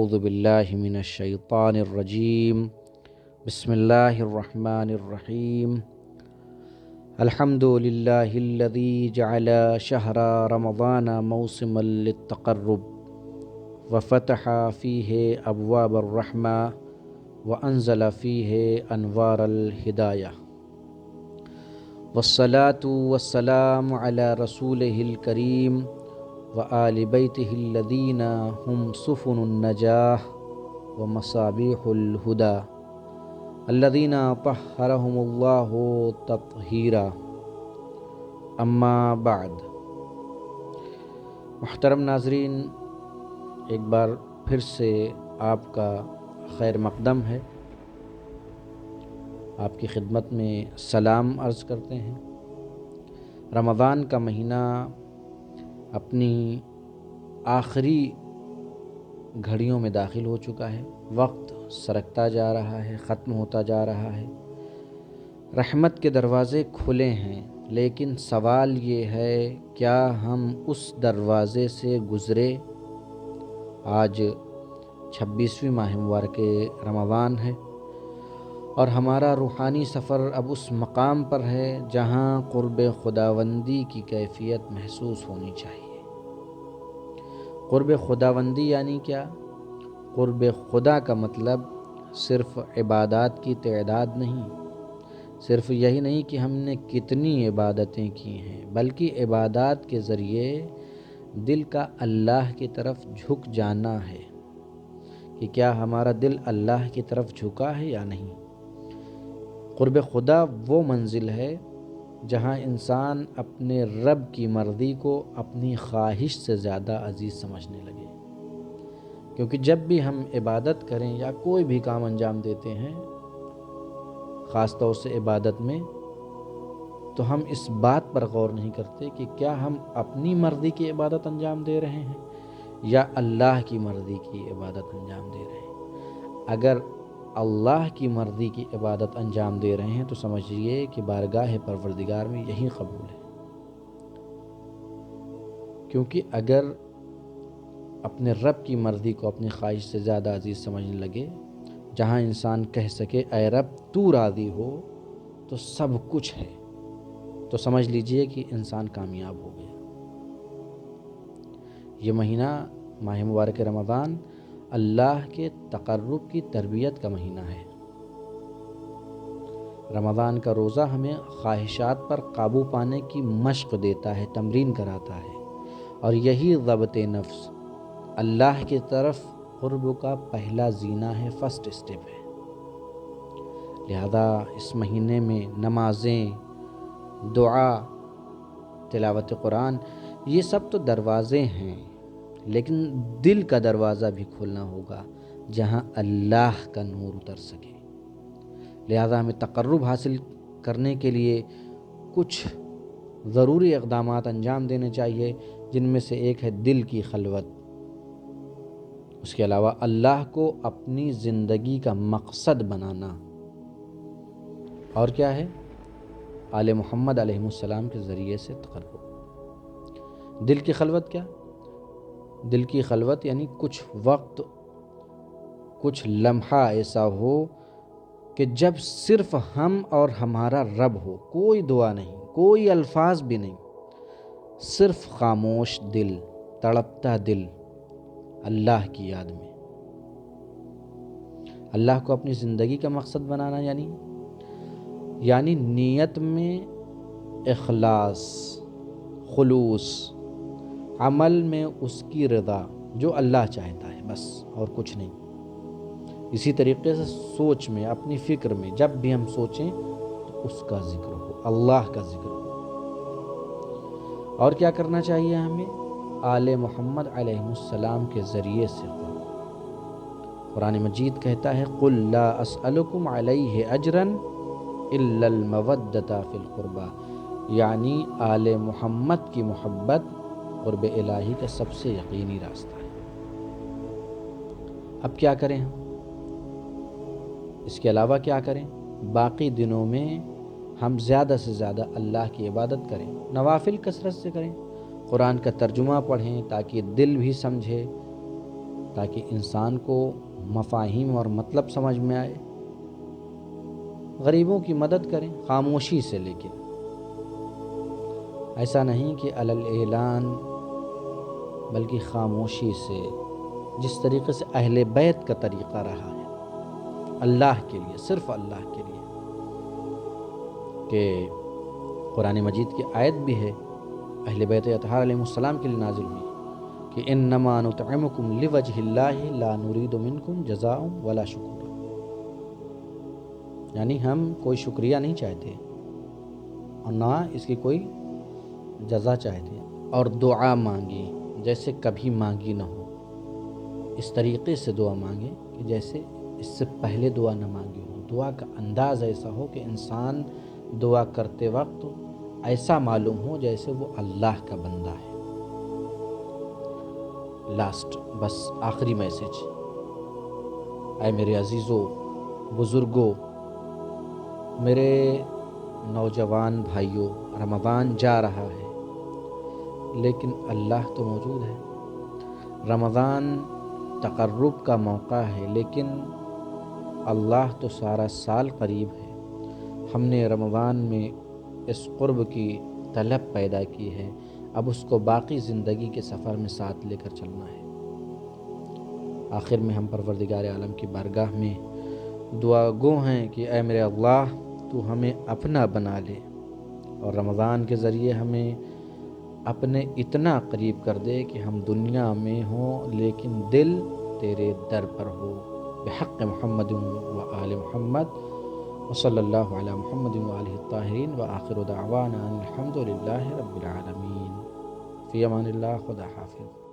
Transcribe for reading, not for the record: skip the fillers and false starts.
اعوذ باللہ من الشیطان الرجیم بسم اللہ الرحمن الرحیم الحمد للہ الذی جعل شہر رمضان موسما للتقرب وفتح فیہ ابواب الرحمہ وانزل فیہ انوار الہدایہ والصلاة والسلام علی رسولہ الکریم وآل بیتہ الذین ہم سفن النجاح ومصابیح الہدی الذین طہرہم اللہ تطہیرا اما بعد۔ محترم ناظرین، ایک بار پھر سے آپ کا خیر مقدم ہے، آپ کی خدمت میں سلام عرض کرتے ہیں۔ رمضان کا مہینہ اپنی آخری گھڑیوں میں داخل ہو چکا ہے، وقت سرکتا جا رہا ہے، ختم ہوتا جا رہا ہے، رحمت کے دروازے کھلے ہیں، لیکن سوال یہ ہے کیا ہم اس دروازے سے گزرے؟ آج 26ویں ماہ مبارک رمضان ہے اور ہمارا روحانی سفر اب اس مقام پر ہے جہاں قرب خداوندی کی کیفیت محسوس ہونی چاہیے۔ قرب خداوندی یعنی کیا؟ قرب خدا کا مطلب صرف عبادات کی تعداد نہیں، صرف یہی نہیں کہ ہم نے کتنی عبادتیں کی ہیں، بلکہ عبادات کے ذریعے دل کا اللہ کی طرف جھک جانا ہے کہ کیا ہمارا دل اللہ کی طرف جھکا ہے یا نہیں۔ قرب خدا وہ منزل ہے جہاں انسان اپنے رب کی مرضی کو اپنی خواہش سے زیادہ عزیز سمجھنے لگے، کیونکہ جب بھی ہم عبادت کریں یا کوئی بھی کام انجام دیتے ہیں، خاص طور سے عبادت میں، تو ہم اس بات پر غور نہیں کرتے کہ کیا ہم اپنی مرضی کی عبادت انجام دے رہے ہیں یا اللہ کی مرضی کی عبادت انجام دے رہے ہیں۔ اگر اللہ کی مرضی کی عبادت انجام دے رہے ہیں تو سمجھیے کہ بارگاہ پروردگار میں یہی قبول ہے، کیونکہ اگر اپنے رب کی مرضی کو اپنی خواہش سے زیادہ عزیز سمجھنے لگے، جہاں انسان کہہ سکے اے رب تو راضی ہو تو سب کچھ ہے، تو سمجھ لیجئے کہ انسان کامیاب ہو گیا۔ یہ مہینہ ماہ مبارک رمضان اللہ کے تقرب کی تربیت کا مہینہ ہے۔ رمضان کا روزہ ہمیں خواہشات پر قابو پانے کی مشق دیتا ہے، تمرین کراتا ہے، اور یہی ضبط نفس اللہ کی طرف قرب کا پہلا زینہ ہے، فرسٹ اسٹیپ ہے۔ لہذا اس مہینے میں نمازیں، دعا، تلاوت قرآن، یہ سب تو دروازے ہیں، لیکن دل کا دروازہ بھی کھولنا ہوگا جہاں اللہ کا نور اتر سکے۔ لہذا ہمیں تقرب حاصل کرنے کے لیے کچھ ضروری اقدامات انجام دینے چاہیے، جن میں سے ایک ہے دل کی خلوت۔ اس کے علاوہ اللہ کو اپنی زندگی کا مقصد بنانا، اور کیا ہے؟ آل محمد علیہ السلام کے ذریعے سے تقرب۔ دل کی خلوت کیا؟ دل کی خلوت یعنی کچھ وقت، کچھ لمحہ ایسا ہو کہ جب صرف ہم اور ہمارا رب ہو، کوئی دعا نہیں، کوئی الفاظ بھی نہیں، صرف خاموش دل، تڑپتا دل اللہ کی یاد میں۔ اللہ کو اپنی زندگی کا مقصد بنانا یعنی نیت میں اخلاص، خلوص، عمل میں اس کی رضا، جو اللہ چاہتا ہے، بس اور کچھ نہیں۔ اسی طریقے سے سوچ میں، اپنی فکر میں جب بھی ہم سوچیں تو اس کا ذکر ہو، اللہ کا ذکر ہو۔ اور کیا کرنا چاہیے ہمیں؟ آل محمد علیہ السلام کے ذریعے سے قرآن مجید کہتا ہے قُلْ لَا أَسْأَلُكُمْ عَلَيْهِ أَجْرًا إِلَّا الْمَوَدَّةَ فِي الْقُرْبَى، یعنی آل محمد کی محبت قرب الہی کا سب سے یقینی راستہ ہے۔ اب کیا کریں ہم؟ اس کے علاوہ کیا کریں؟ باقی دنوں میں ہم زیادہ سے زیادہ اللہ کی عبادت کریں، نوافل کثرت سے کریں، قرآن کا ترجمہ پڑھیں تاکہ دل بھی سمجھے، تاکہ انسان کو مفاہیم اور مطلب سمجھ میں آئے۔ غریبوں کی مدد کریں خاموشی سے، لیکن ایسا نہیں کہ علی الاعلان، بلکہ خاموشی سے، جس طریقے سے اہل بیت کا طریقہ رہا ہے، اللہ کے لیے، صرف اللہ کے لیے۔ کہ قرآن مجید کی آیت بھی ہے، اہل بیت اطہار علیہ السلام کے لیے نازل ہوئی کہ انما نطعمکم لوجہ اللہ لا نرید منکم جزاء ولا شکورا، یعنی ہم کوئی شکریہ نہیں چاہتے اور نہ اس کی کوئی جزا چاہتے، اور دعا مانگی جیسے کبھی مانگی نہ ہو، اس طریقے سے دعا مانگیں کہ جیسے اس سے پہلے دعا نہ مانگی ہو۔ دعا کا انداز ایسا ہو کہ انسان دعا کرتے وقت ایسا معلوم ہو جیسے وہ اللہ کا بندہ ہے۔ لاسٹ، بس آخری میسج، اے میرے عزیزو، بزرگوں، میرے نوجوان بھائیوں، رمضان جا رہا ہے لیکن اللہ تو موجود ہے۔ رمضان تقرب کا موقع ہے لیکن اللہ تو سارا سال قریب ہے۔ ہم نے رمضان میں اس قرب کی طلب پیدا کی ہے، اب اس کو باقی زندگی کے سفر میں ساتھ لے کر چلنا ہے۔ آخر میں ہم پروردگار عالم کی بارگاہ میں دعا گو ہیں کہ اے میرے اللہ، تو ہمیں اپنا بنا لے اور رمضان کے ذریعے ہمیں اپنے اتنا قریب کر دے کہ ہم دنیا میں ہوں لیکن دل تیرے در پر ہو، بحق محمد و آل محمد، وصلی اللہ علی محمد و آلہ الطاہرین، وآخر دعوانا ان الحمد للہ رب العالمین۔ فی امان اللہ، خدا حافظ۔